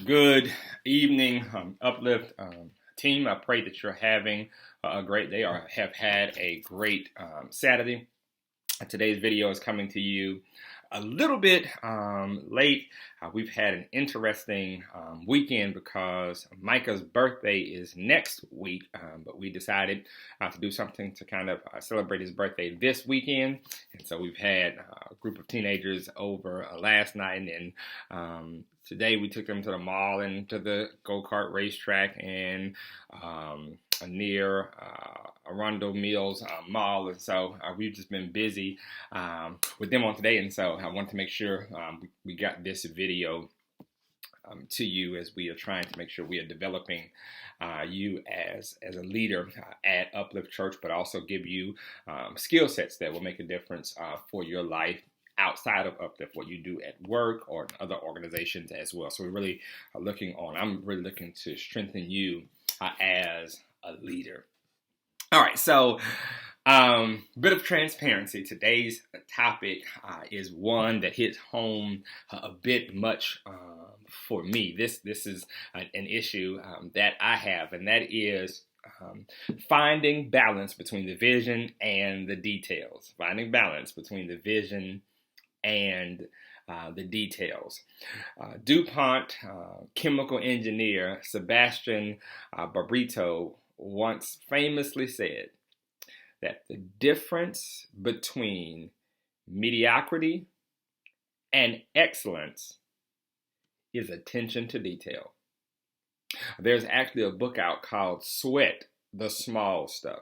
Good evening, Uplift team. I pray that you're having a great day or have had a great Saturday. Today's video is coming to you a little bit late. We've had an interesting weekend because Micah's birthday is next week, but we decided to do something to kind of celebrate his birthday this weekend. And so we've had a group of teenagers over last night, and today we took them to the mall and to the go-kart racetrack and near Arundel Mills Mall, and so we've just been busy with them on today, and so I want to make sure we got this video to you as we are trying to make sure we are developing you as a leader at Uplift Church, but also give you skill sets that will make a difference for your life outside of Uplift, what you do at work or in other organizations as well. So we're really I'm really looking to strengthen you as a leader. All right, so bit of transparency. Today's topic is one that hits home a bit much for me. This is an issue that I have, and that is finding balance between the vision and the details. Finding balance between the vision and the details. DuPont chemical engineer Sebastian Barreto once famously said that the difference between mediocrity and excellence is attention to detail. There's actually a book out called Sweat the Small Stuff.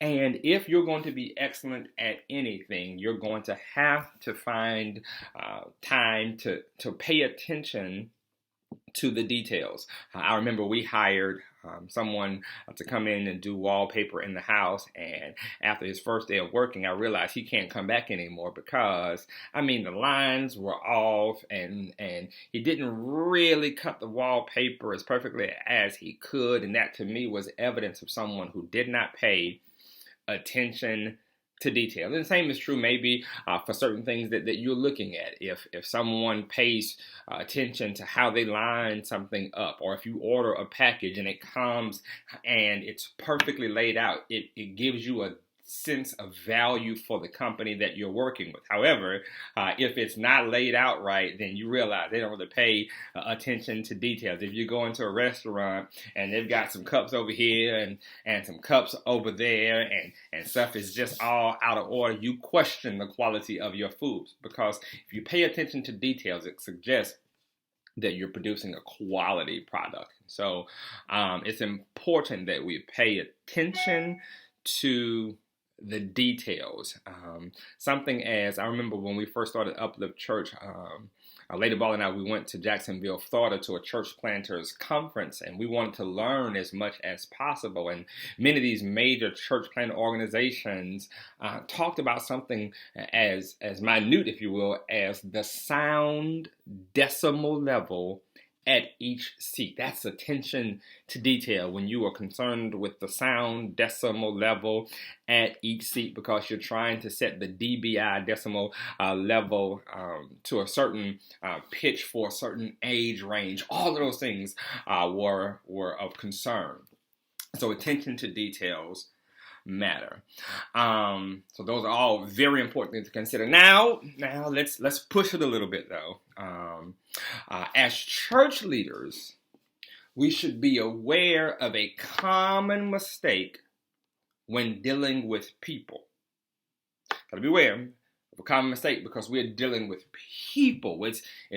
And if you're going to be excellent at anything, you're going to have to find time to pay attention to the details. I remember we hired someone to come in and do wallpaper in the house, and after his first day of working, I realized he can't come back anymore because, the lines were off, and he didn't really cut the wallpaper as perfectly as he could, and that to me was evidence of someone who did not pay attention to detail. And the same is true maybe for certain things that you're looking at. If someone pays attention to how they line something up, or if you order a package and it comes and it's perfectly laid out, it gives you a sense of value for the company that you're working with. However, if it's not laid out right, then you realize they don't really pay attention to details. If you go into a restaurant and they've got some cups over here and some cups over there, and stuff is just all out of order, you question the quality of your foods, because if you pay attention to details, it suggests that you're producing a quality product. So it's important that we pay attention to the details. Something as I remember when we first started Uplift Church, Lady Ball and I, we went to Jacksonville, Florida to a church planters conference, and we wanted to learn as much as possible. And many of these major church planter organizations talked about something as minute, if you will, as the sound decimal level at each seat. That's attention to detail when you are concerned with the sound decimal level at each seat, because you're trying to set the dBi decimal level to a certain pitch for a certain age range. All of those things were of concern. So attention to details matter. So those are all very important things to consider. Now let's push it a little bit though. As church leaders, we should be aware of a common mistake when dealing with people. Gotta be aware of a common mistake because we're dealing with people.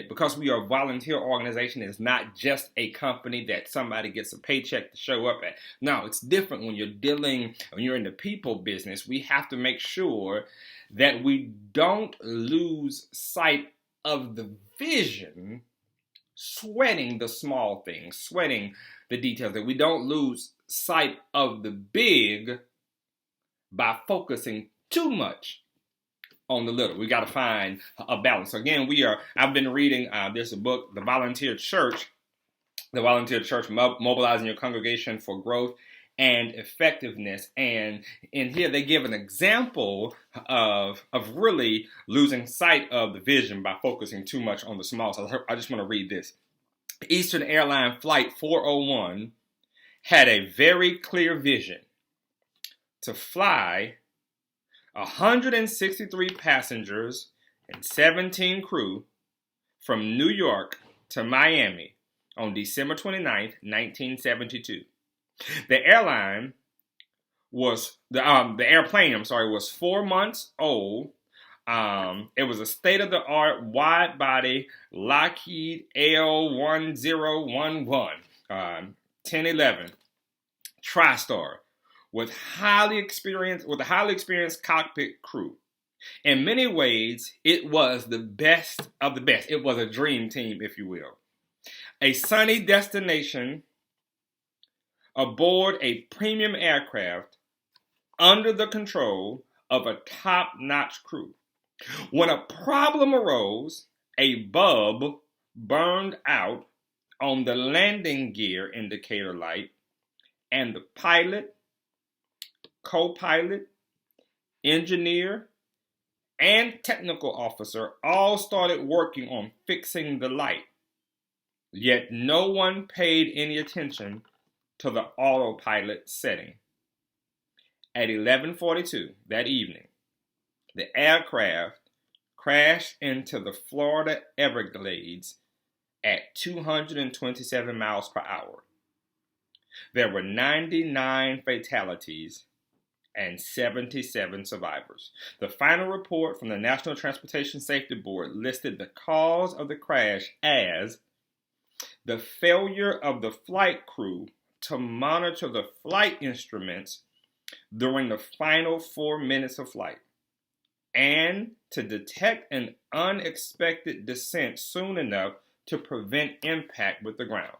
Because we are a volunteer organization, it's not just a company that somebody gets a paycheck to show up at. No, it's different when you're in the people business. We have to make sure that we don't lose sight of the vision, sweating the small things, sweating the details, that we don't lose sight of the big by focusing too much on the little. We got to find a balance. So again, I've been reading, there's a book, The Volunteer Church, Mobilizing Your Congregation for Growth and Effectiveness. And in here, they give an example of really losing sight of the vision by focusing too much on the small. So I just want to read this. Eastern Airlines Flight 401 had a very clear vision to fly 163 passengers and 17 crew from New York to Miami on December 29th, 1972. The airplane was 4 months old. It was a state-of-the-art wide-body Lockheed L1011 1011 TriStar with a highly experienced cockpit crew. In many ways, it was the best of the best. It was a dream team, if you will. A sunny destination aboard a premium aircraft under the control of a top-notch crew. When a problem arose, a bulb burned out on the landing gear indicator light, and the pilot, co-pilot, engineer, and technical officer all started working on fixing the light. Yet no one paid any attention to the autopilot setting. At 11:42 that evening, the aircraft crashed into the Florida Everglades at 227 miles per hour. There were 99 fatalities and 77 survivors. The final report from the National Transportation Safety Board listed the cause of the crash as the failure of the flight crew to monitor the flight instruments during the final 4 minutes of flight, and to detect an unexpected descent soon enough to prevent impact with the ground.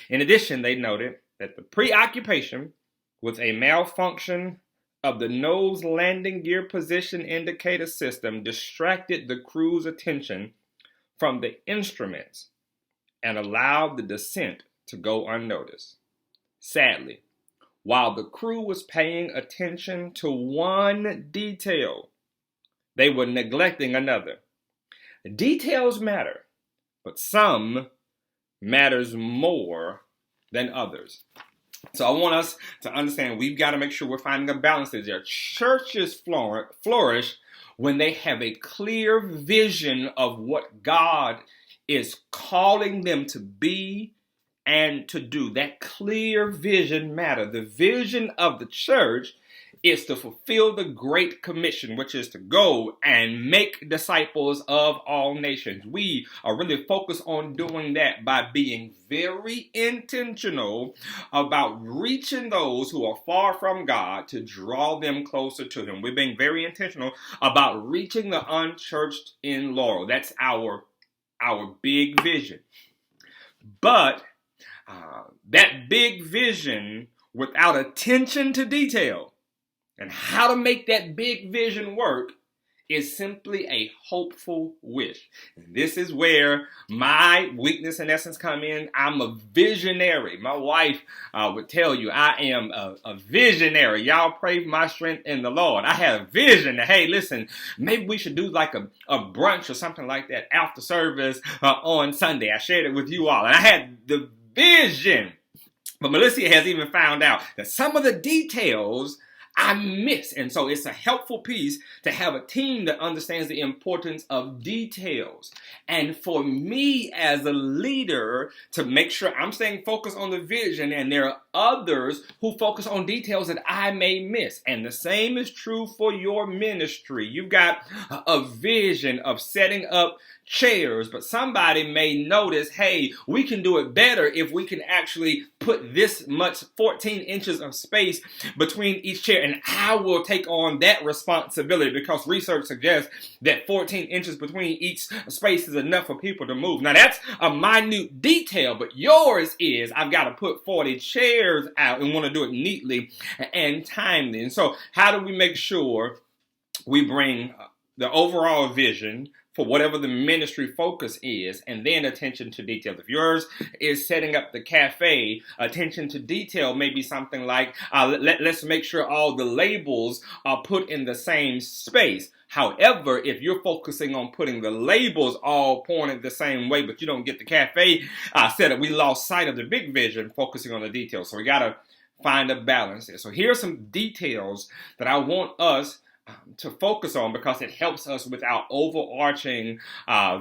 In addition, they noted that the preoccupation with a malfunction of the nose landing gear position indicator system distracted the crew's attention from the instruments and allowed the descent to go unnoticed. Sadly, while the crew was paying attention to one detail, they were neglecting another. Details matter, but some matters more than others. So I want us to understand we've got to make sure we're finding a balance there. Churches flourish when they have a clear vision of what God is calling them to be and to do. That clear vision matters. The vision of the church is to fulfill the Great Commission, which is to go and make disciples of all nations. We are really focused on doing that by being very intentional about reaching those who are far from God to draw them closer to Him. We're being very intentional about reaching the unchurched in Laurel. That's our big vision. But that big vision without attention to detail and how to make that big vision work is simply a hopeful wish. And this is where my weakness in essence come in. I'm a visionary. My wife would tell you I am a visionary. Y'all pray for my strength in the Lord. I had a vision that, hey, listen, maybe we should do like a brunch or something like that after service on Sunday. I shared it with you all. And I had the vision. But Melissa has even found out that some of the details I miss. And so it's a helpful piece to have a team that understands the importance of details. And for me as a leader to make sure I'm staying focused on the vision, and there are others who focus on details that I may miss. And the same is true for your ministry. You've got a vision of setting up chairs, but somebody may notice, hey, we can do it better if we can actually put this much 14 inches of space between each chair, and I will take on that responsibility because research suggests that 14 inches between each space is enough for people to move. Now that's a minute detail, but yours is I've got to put 40 chairs out and want to do it neatly and timely. And so how do we make sure we bring the overall vision for whatever the ministry focus is, and then attention to detail? If yours is setting up the cafe, attention to detail may be something like, let's make sure all the labels are put in the same space. However, if you're focusing on putting the labels all pointed the same way, but you don't get the cafe setup, we lost sight of the big vision, focusing on the details. So we got to find a balance there. So here are some details that I want us to focus on, because it helps us with our overarching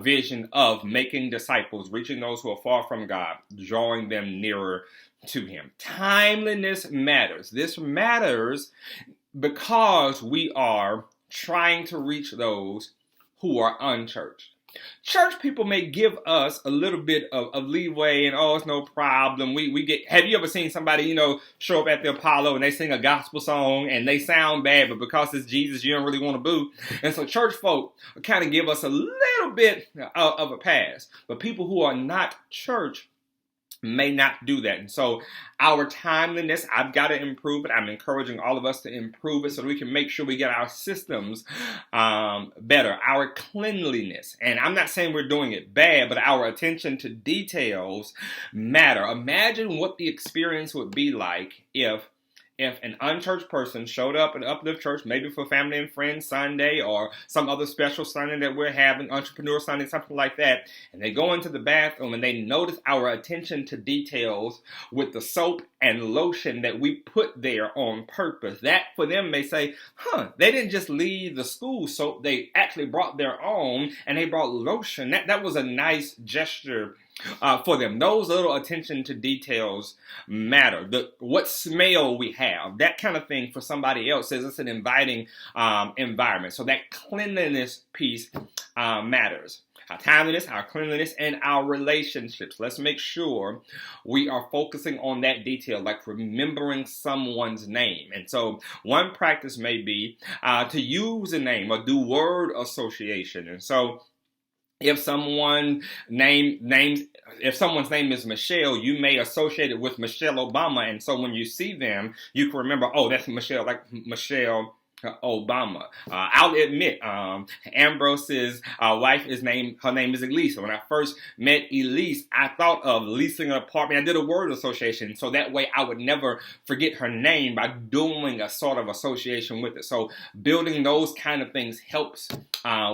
vision of making disciples, reaching those who are far from God, drawing them nearer to Him. Timeliness matters. This matters because we are trying to reach those who are unchurched. Church people may give us a little bit of leeway and, oh, it's no problem. We get. Have you ever seen somebody, show up at the Apollo and they sing a gospel song and they sound bad, but because it's Jesus, you don't really want to boo? And so church folk kind of give us a little bit of a pass. But people who are not church may not do that. And so our timeliness, I've got to improve it. I'm encouraging all of us to improve it so that we can make sure we get our systems better. Our cleanliness, and I'm not saying we're doing it bad, but our attention to details matter. Imagine what the experience would be like if an unchurched person showed up at Uplift Church, maybe for Family and Friends Sunday or some other special Sunday that we're having, Entrepreneur Sunday, something like that, and they go into the bathroom and they notice our attention to details with the soap and lotion that we put there on purpose. That for them may say, they didn't just leave the school soap, they actually brought their own and they brought lotion. That was a nice gesture for them. Those little attention to details matter. What smell we have, that kind of thing for somebody else says it's an inviting environment. So that cleanliness piece matters. Our timeliness, our cleanliness, and our relationships. Let's make sure we are focusing on that detail, like remembering someone's name. And so one practice may be to use a name or do word association. And so if someone's name is Michelle, you may associate it with Michelle Obama. And so when you see them, you can remember, oh, that's Michelle, like Michelle Obama. I'll admit, Ambrose's wife her name is Elise. When I first met Elise, I thought of leasing an apartment. I did a word association, so that way I would never forget her name by doing a sort of association with it. So building those kind of things helps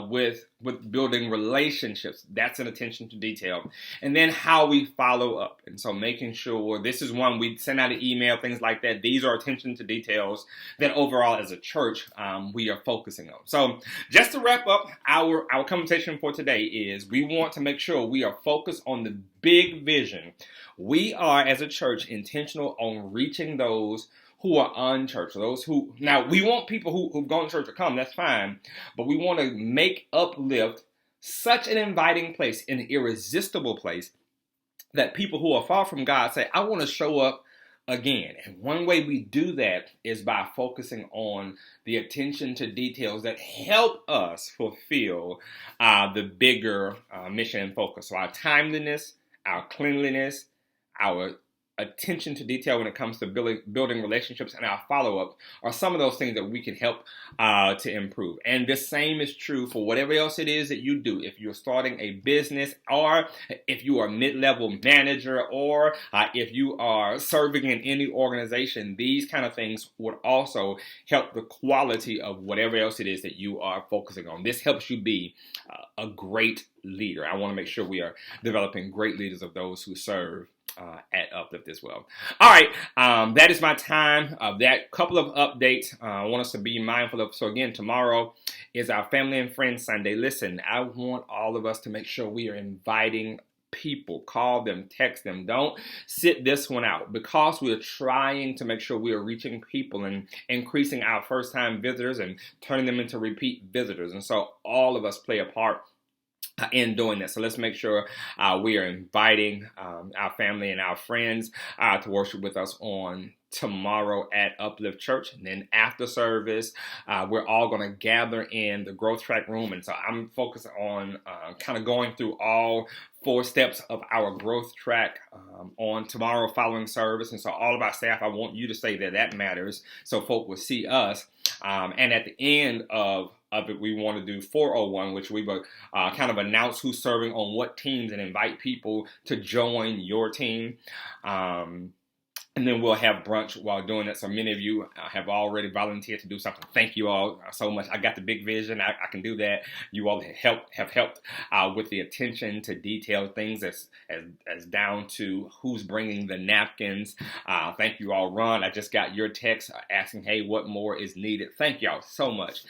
with building relationships. That's an attention to detail. And then how we follow up. And so making sure, this is one we send out an email, things like that. These are attention to details that overall as a church we are focusing on. So just to wrap up, our conversation for today is we want to make sure we are focused on the big vision. We are as a church intentional on reaching those who are unchurched, those who, now we want people who've gone to church to come, that's fine, but we want to make Uplift such an inviting place, an irresistible place, that people who are far from God say, I want to show up again. And one way we do that is by focusing on the attention to details that help us fulfill the bigger mission and focus. So our timeliness, our cleanliness, our attention to detail when it comes to building relationships, and our follow-up are some of those things that we can help to improve. And the same is true for whatever else it is that you do. If you're starting a business, or if you are a mid-level manager, or if you are serving in any organization, these kind of things would also help the quality of whatever else it is that you are focusing on. This helps you be a great leader. I want to make sure we are developing great leaders of those who serve at Uplift as well. All right, that is my time. That couple of updates I want us to be mindful of. So again, tomorrow is our Family and Friends Sunday. Listen, I want all of us to make sure we are inviting people. Call them, text them. Don't sit this one out, because we're trying to make sure we are reaching people and increasing our first-time visitors and turning them into repeat visitors. And so all of us play a part in doing that. So let's make sure we are inviting our family and our friends to worship with us on tomorrow at Uplift Church. And then after service, we're all going to gather in the Growth Track room. And so I'm focused on kind of going through all 4 steps of our growth track on tomorrow following service. And so all of our staff, I want you to say that matters, so folk will see us. And at the end of it, we want to do 401, which we will kind of announce who's serving on what teams and invite people to join your team. And then we'll have brunch while doing that. So many of you have already volunteered to do something. Thank you all so much. I got the big vision. I can do that. You all have helped with the attention to detail, things as down to who's bringing the napkins. Thank you all. Ron, I just got your text asking, hey, what more is needed? Thank y'all so much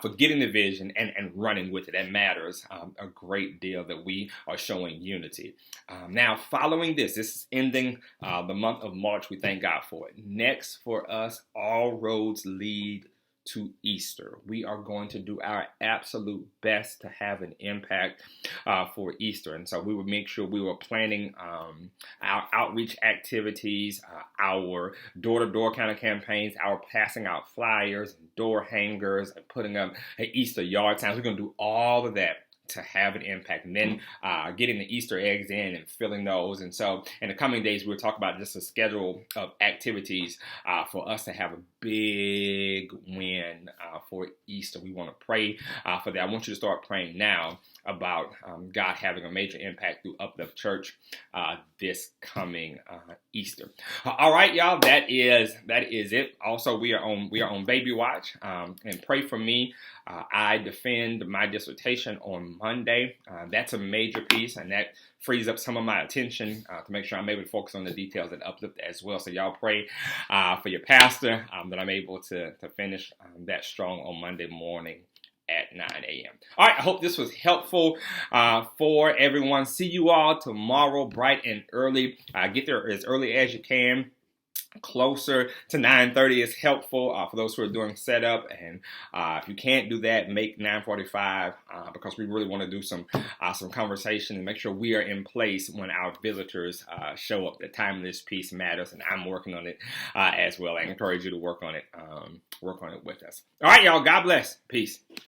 for getting the vision and running with it. That matters a great deal, that we are showing unity. Now, following this is ending the month of March. We thank God for it. Next for us, all roads lead to Easter. We are going to do our absolute best to have an impact for Easter. And so we would make sure we were planning our outreach activities, our door-to-door kind of campaigns, our passing out flyers, door hangers, and putting up Easter yard signs. We're going to do all of that to have an impact, and then getting the Easter eggs in and filling those. And so in the coming days, we'll talk about just a schedule of activities for us to have a big win for Easter. We want to pray for that. I want you to start praying now about God having a major impact through Uplift Church this coming Easter. All right, y'all, that is it. Also, we are on Baby Watch, and pray for me. I defend my dissertation on Monday. That's a major piece, and that frees up some of my attention to make sure I'm able to focus on the details at Uplift as well. So y'all pray for your pastor that I'm able to finish that strong on Monday morning at 9 a.m. All right, I hope this was helpful for everyone. See you all tomorrow, bright and early. Get there as early as you can. Closer to 9:30 is helpful for those who are doing setup, and if you can't do that, make 9:45 because we really want to do some conversation and make sure we are in place when our visitors show up. The timeless piece matters, and I'm working on it as well. I encourage you to work on it with us. All right, y'all. God bless. Peace.